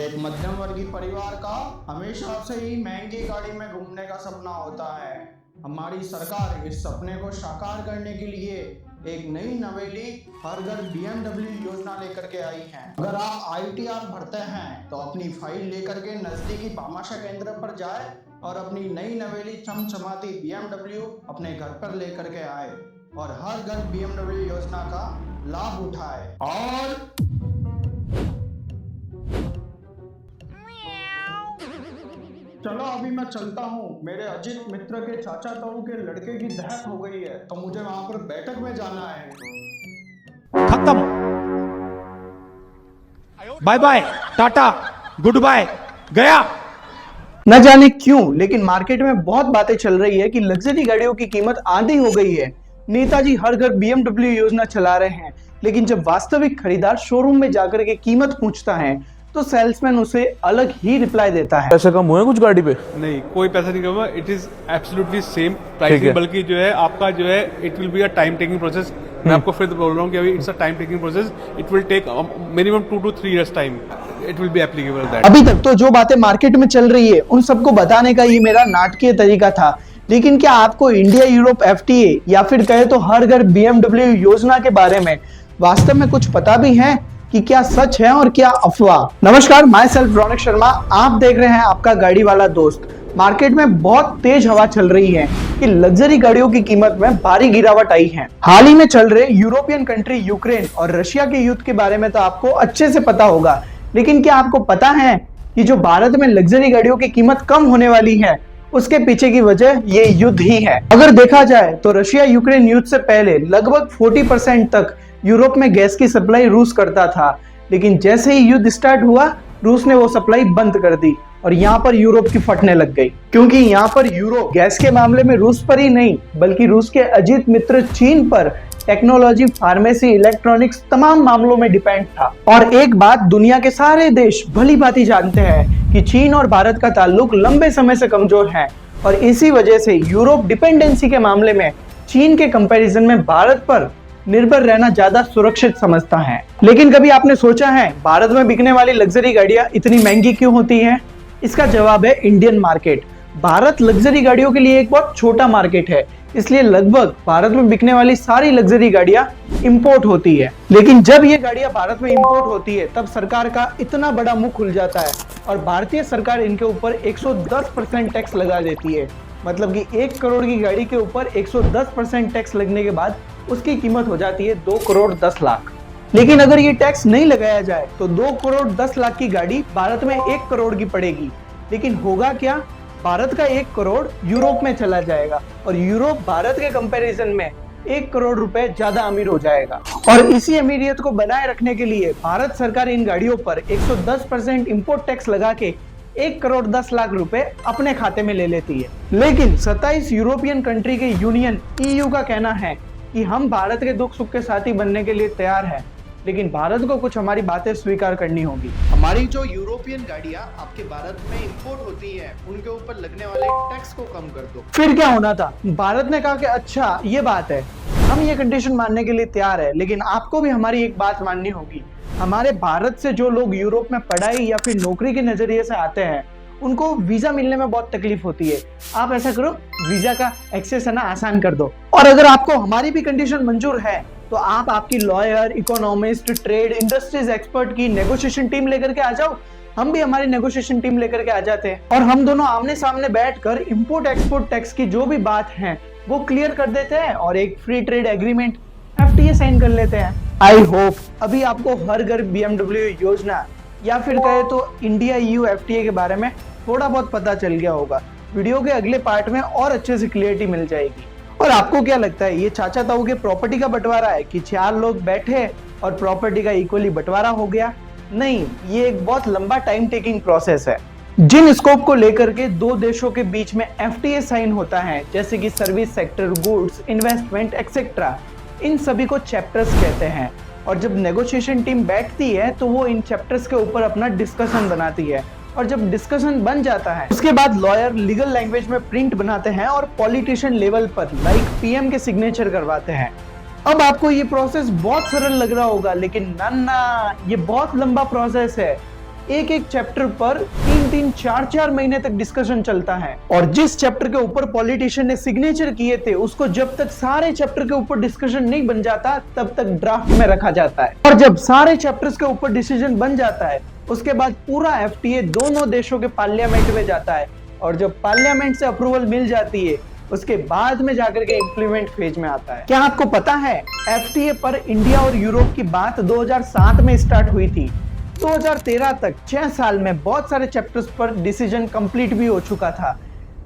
एक मध्यम वर्गीय परिवार का हमेशा से ही महंगी गाड़ी में घूमने का सपना होता है। हमारी सरकार इस सपने को साकार करने के लिए एक नई नवेली हर घर BMW योजना लेकर के आई है। अगर आप ITR भरते हैं तो अपनी फाइल लेकर के नजदीकी भामाशाह केंद्र पर जाए और अपनी नई नवेली चमचमाती BMW अपने घर पर लेकर के आए और हर घर BMW योजना का लाभ उठाए। और चलो अभी मैं चलता हूँ, मेरे अजीत मित्र के चाचा ताऊ के लड़के की दहक हो गई है तो मुझे वहां पर बैठक में जाना है। खत्म, bye bye, tata, goodbye, गया। न जाने क्यों लेकिन मार्केट में बहुत बातें चल रही है कि लग्जरी गाड़ियों की कीमत आधी हो गई है। नेताजी हर घर BMW योजना चला रहे हैं, लेकिन जब वास्तविक खरीदार शोरूम में जाकर के कीमत पूछता है तो सेल्समैन उसे अलग ही रिप्लाई देता है। पैसा कम हुआ है कुछ गाड़ी पे? नहीं, कोई पैसा नहीं कम हुआ। It is absolutely same pricing, बल्कि जो है आपका जो है it will be a time taking process. मैं आपको फिर बोल रहा हूँ कि अभी it's a time taking process. It will take minimum 2 to 3 years time. It will be applicable that. अभी तक तो जो बातें मार्केट में चल रही है उन सबको बताने का ये मेरा नाटकीय तरीका था, लेकिन क्या आपको इंडिया यूरोप FTA या फिर कहे तो हर घर BMW योजना के बारे में वास्तव में कुछ पता भी है कि क्या सच है और क्या अफवाह? नमस्कार, माय सेल्फ रौनक शर्मा, आप देख रहे हैं आपका गाड़ी वाला दोस्त। मार्केट में बहुत तेज हवा चल रही है कि लग्जरी गाड़ियों की कीमत में भारी गिरावट आई है। हाल ही में चल रहे यूरोपियन कंट्री यूक्रेन और रशिया के युद्ध के बारे में तो आपको अच्छे से पता होगा, लेकिन क्या आपको पता है कि जो भारत में लग्जरी गाड़ियों की कीमत कम होने वाली है उसके पीछे की वजह ये युद्ध ही है। अगर देखा जाए तो रशिया यूक्रेन युद्ध से पहले लगभग 40% तक यूरोप में गैस की सप्लाई रूस करता था, लेकिन जैसे ही युद्ध स्टार्ट हुआ रूस ने वो सप्लाई बंद कर दी और यहाँ पर यूरोप की फटने लग गई, क्योंकि यहाँ पर यूरोप गैस के मामले में रूस पर ही नहीं बल्कि रूस के अजीत मित्र चीन पर टेक्नोलॉजी, फार्मेसी, इलेक्ट्रॉनिक्स तमाम मामलों में डिपेंड था। और एक बात दुनिया के सारे देश भली भांति जानते हैं कि चीन और भारत का ताल्लुक लंबे समय से कमजोर है और इसी वजह से यूरोप डिपेंडेंसी के मामले में चीन के कंपैरिजन में भारत पर निर्भर रहना ज्यादा सुरक्षित समझता है। लेकिन कभी आपने सोचा है भारत में बिकने वाली लग्जरी गाड़ियां इतनी महंगी क्यों होती हैं? इसका जवाब है इंडियन मार्केट। भारत लग्जरी गाड़ियों के लिए एक बहुत छोटा मार्केट है, इसलिए लगभग भारत में बिकने वाली सारी लग्जरी गाड़ियां इंपोर्ट होती है। लेकिन जब ये गाड़ियां भारत में इंपोर्ट होती है तब सरकार का इतना बड़ा मुंह खुल जाता है और भारतीय सरकार इनके ऊपर 110% टैक्स लगा देती है। मतलब कि 1 करोड़ की गाड़ी के ऊपर 110% टैक्स लगने के बाद उसकी कीमत हो जाती है 2 करोड़ 10 लाख। लेकिन अगर ये टैक्स नहीं लगाया जाए तो 2 करोड़ 10 लाख की गाड़ी भारत में 1 करोड़ की पड़ेगी। लेकिन होगा क्या? भारत का 1 करोड़ यूरोप में चला जाएगा और यूरोप भारत के कंपैरिजन में 1 करोड़ रुपए ज्यादा अमीर हो जाएगा। और इसी अमीरियत को बनाए रखने के लिए भारत सरकार इन गाड़ियों पर 110% इंपोर्ट टैक्स लगा के 1 करोड़ 10 लाख रुपए अपने खाते में ले लेती है। लेकिन 27 यूरोपियन कंट्री के यूनियन EU का कहना है कि हम भारत के दुख सुख के साथी बनने के लिए तैयार हैं, लेकिन भारत को कुछ हमारी बातें स्वीकार करनी होगी। हमारी जो यूरोपियन गाड़ियां आपके भारत में इंपोर्ट होती हैं, उनके ऊपर लगने वाले टैक्स को कम कर दो। फिर क्या होना था? भारत ने कहा कि अच्छा ये बात है, हम ये कंडीशन मानने के लिए तैयार है, लेकिन आपको भी हमारी एक बात माननी होगी। हमारे भारत से जो लोग यूरोप में पढ़ाई या फिर नौकरी के नजरिए से आते हैं उनको वीजा मिलने में बहुत तकलीफ होती है। आप ऐसा करो, वीजा का एक्सेस है ना आसान कर दो। और अगर आपको हमारी भी कंडीशन मंजूर है तो आप आपकी lawyer, economist, trade, industries expert की नेगोशिएशन टीम लेकर के आ जाओ। हम भी हमारी नेगोशिएशन टीम लेकर के आ जाते हैं और हम दोनों आमने सामने बैठकर इंपोर्ट एक्सपोर्ट टैक्स की जो भी बात है वो क्लियर कर देते हैं और एक free trade agreement FTA sign कर लेते हैं। आई होप अभी आपको हर घर BMW योजना या फिर कहे तो इंडिया EU FTA के बारे में थोड़ा बहुत पता चल गया होगा। वीडियो के अगले पार्ट में और अच्छे से क्लियरिटी मिल जाएगी। और आपको क्या लगता है, ये चाचा ताऊ के प्रॉपर्टी का बंटवारा है कि 4 लोग बैठे और प्रॉपर्टी का इक्वली बंटवारा हो गया? नहीं, ये एक बहुत लंबा टाइम टेकिंग प्रोसेस है। जिन स्कोप को लेकर के 2 देशों के बीच में FTA साइन होता है, जैसे कि service sector, goods, investment etcetera, इन सभी को चैप्टर्स कहते हैं। और जब नेगोशिएशन टीम बैठती है तो वो इन चैप्टर्स के ऊपर अपना डिस्कशन बनाती है और जब डिस्कशन बन जाता है उसके बाद लॉयर लीगल लैंग्वेज में प्रिंट बनाते हैं और पॉलिटिशियन लेवल पर लाइक PM के सिग्नेचर करवाते हैं। अब आपको ये प्रोसेस बहुत सरल लग रहा होगा, लेकिन ना, ये बहुत लंबा प्रोसेस है। एक एक चैप्टर पर 3-3, 4-4 महीने तक डिस्कशन चलता है। और जिस चैप्टर के ऊपर पॉलिटिशियन ने सिग्नेचर किए थे उसको जब तक सारे चैप्टर के ऊपर डिस्कशन नहीं बन जाता तब तक ड्राफ्ट में रखा जाता है। और जब सारे चैप्टर्स के ऊपर डिसीजन बन जाता है उसके बाद पूरा FTA दोनों देशों के पार्लियामेंट में जाता है और जब पार्लियामेंट से अप्रूवल मिल जाती है उसके बाद में जाकर के इम्प्लीमेंट फेज में आता है। क्या आपको पता है FTA पर इंडिया और यूरोप की बात 2007 में स्टार्ट हुई थी। 2013 तक 6 साल में बहुत सारे चैप्टर्स पर डिसीजन कंप्लीट भी हो चुका था,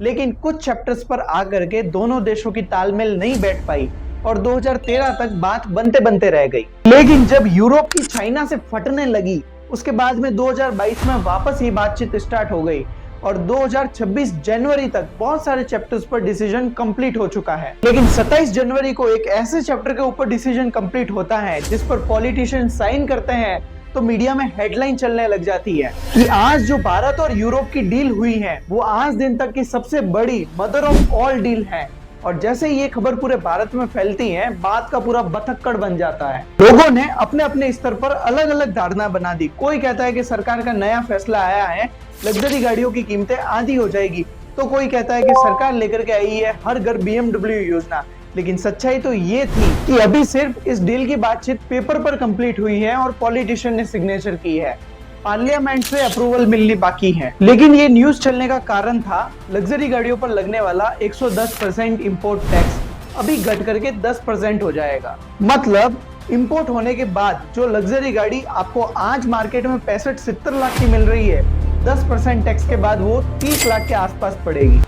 लेकिन कुछ चैप्टर्स पर आकर के दोनों देशों की तालमेल नहीं बैठ पाई और 2013 तक बात बनते बनते रह गई। लेकिन जब यूरोप की चाइना से फटने लगी उसके बाद में 2022 में वापस ये बातचीत स्टार्ट हो गई और 2026 जनवरी तक बहुत सारे चैप्टर्स पर डिसीजन कंप्लीट हो चुका है। लेकिन 27 जनवरी को एक ऐसे चैप्टर के ऊपर डिसीजन कंप्लीट होता है जिस पर पॉलिटिशियन साइन करते हैं तो मीडिया में हेडलाइन चलने लग जाती है कि आज जो भारत और यूरोप की डील हुई है वो आज दिन तक की सबसे बड़ी मदर ऑफ ऑल डील है। और जैसे ये खबर पूरे भारत में फैलती है बात का पूरा बतक्कड़ बन जाता है। लोगों ने अपने अपने स्तर पर अलग अलग धारणा बना दी। कोई कहता है कि सरकार का नया फैसला आया है, लग्जरी गाड़ियों की कीमतें आधी हो जाएगी, तो कोई कहता है कि सरकार लेकर के आई है हर घर BMW योजना। लेकिन सच्चाई तो ये थी कि अभी सिर्फ इस डील की बातचीत पेपर पर कंप्लीट हुई है और पॉलिटिशियन ने सिग्नेचर की है, पार्लियामेंट से अप्रूवल मिलनी बाकी है। लेकिन ये न्यूज चलने का कारण था लग्जरी गाड़ियों पर लगने वाला 110% इंपोर्ट टैक्स अभी घट करके 10% हो जाएगा। मतलब इंपोर्ट होने के बाद जो लग्जरी गाड़ी आपको आज मार्केट में 65-70 लाख की मिल रही है, 10% टैक्स के बाद वो 30 लाख के आसपास पड़ेगी।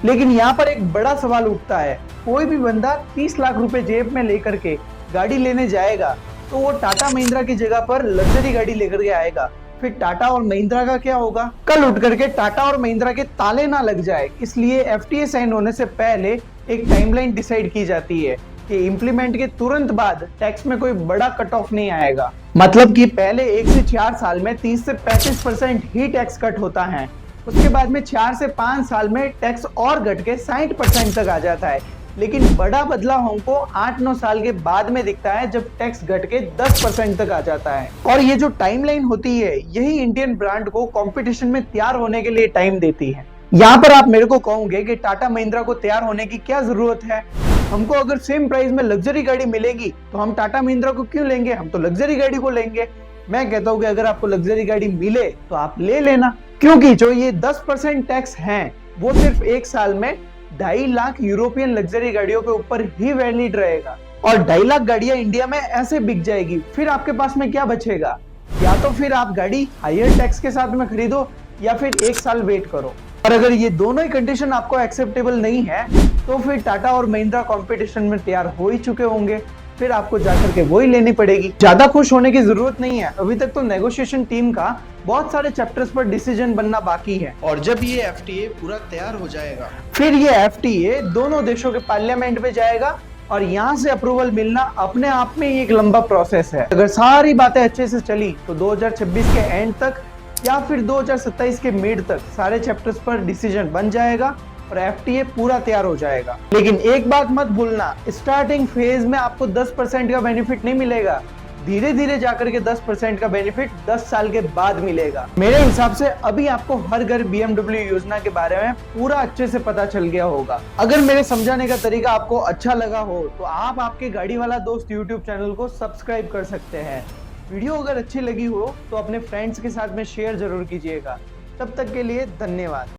लेकिन यहाँ पर एक बड़ा सवाल उठता है, कोई भी बंदा 30 लाख रुपए जेब में लेकर के गाड़ी लेने जाएगा तो वो टाटा महिंद्रा की जगह पर लग्जरी गाड़ी लेकर के आएगा, फिर टाटा और महिंद्रा का क्या होगा? कल उठ करके टाटा और महिंद्रा के ताले ना लग जाए, इसलिए FTA साइन होने से पहले एक टाइमलाइन डिसाइड की जाती है कि इम्प्लीमेंट के तुरंत बाद टैक्स में कोई बड़ा कट ऑफ नहीं आएगा। मतलब कि पहले 1 से 4 साल में 30 से 35% ही टैक्स कट होता है, उसके बाद में 4 से 5 साल में टैक्स और घट के 60% तक आ जाता है। लेकिन बड़ा बदलाव हमको 8-9 साल के बाद में दिखता है जब टैक्स घट के 10% तक आ जाता है। और ये जो टाइमलाइन होती है यही इंडियन ब्रांड को कंपटीशन में तैयार होने के लिए टाइम देती है। यहाँ पर आप मेरे को कहोगे कि टाटा महिंद्रा को तैयार होने की क्या जरूरत है? हमको अगर सेम प्राइस में लग्जरी गाड़ी मिलेगी तो हम टाटा महिंद्रा को क्यों लेंगे, हम तो लग्जरी गाड़ी को लेंगे। मैं कहता हूँ कि अगर आपको लग्जरी गाड़ी मिले तो आप ले लेना, क्योंकि जो ये 10% टैक्स है वो सिर्फ 1 साल में 2.5 लाख यूरोपियन लग्जरी गाड़ियों के ऊपर ही वैलिड रहेगा। और 2.5 लाख गाड़ियां इंडिया में ऐसे बिक जाएगी, फिर आपके पास में क्या बचेगा? या तो फिर आप गाड़ी हायर टैक्स के साथ में खरीदो या फिर 1 साल वेट करो। और अगर ये दोनों ही कंडीशन आपको एक्सेप्टेबल नहीं है तो फिर टाटा और महिंद्रा कंपटीशन में तैयार हो ही चुके होंगे, फिर आपको जाकर के वही लेनी पड़ेगी। ज्यादा खुश होने की जरूरत नहीं है, अभी तक तो नेगोशिएशन टीम का बहुत सारे चैप्टर्स पर डिसीजन बनना बाकी है। और जब ये FTA पूरा तैयार हो जाएगा फिर ये FTA दोनों देशों के पार्लियामेंट में जाएगा और यहाँ से अप्रूवल मिलना अपने आप में एक लंबा प्रोसेस है। अगर सारी बातें अच्छे से चली तो 2026 के एंड तक या फिर 2027 के मिड तक सारे चैप्टर्स पर डिसीजन बन जाएगा और FTA पूरा तैयार हो जाएगा। लेकिन एक बात मत भूलना, स्टार्टिंग फेज में आपको 10% का बेनिफिट नहीं मिलेगा, धीरे धीरे जाकर के 10% का बेनिफिट 10 साल के बाद मिलेगा। मेरे हिसाब से अभी आपको हर घर BMW योजना के बारे में पूरा अच्छे से पता चल गया होगा। अगर मेरे समझाने का तरीका आपको अच्छा लगा हो तो आप आपके गाड़ी वाला दोस्त YouTube चैनल को सब्सक्राइब कर सकते हैं। वीडियो अगर अच्छी लगी हो तो अपने फ्रेंड्स के साथ में शेयर जरूर कीजिएगा। तब तक के लिए धन्यवाद।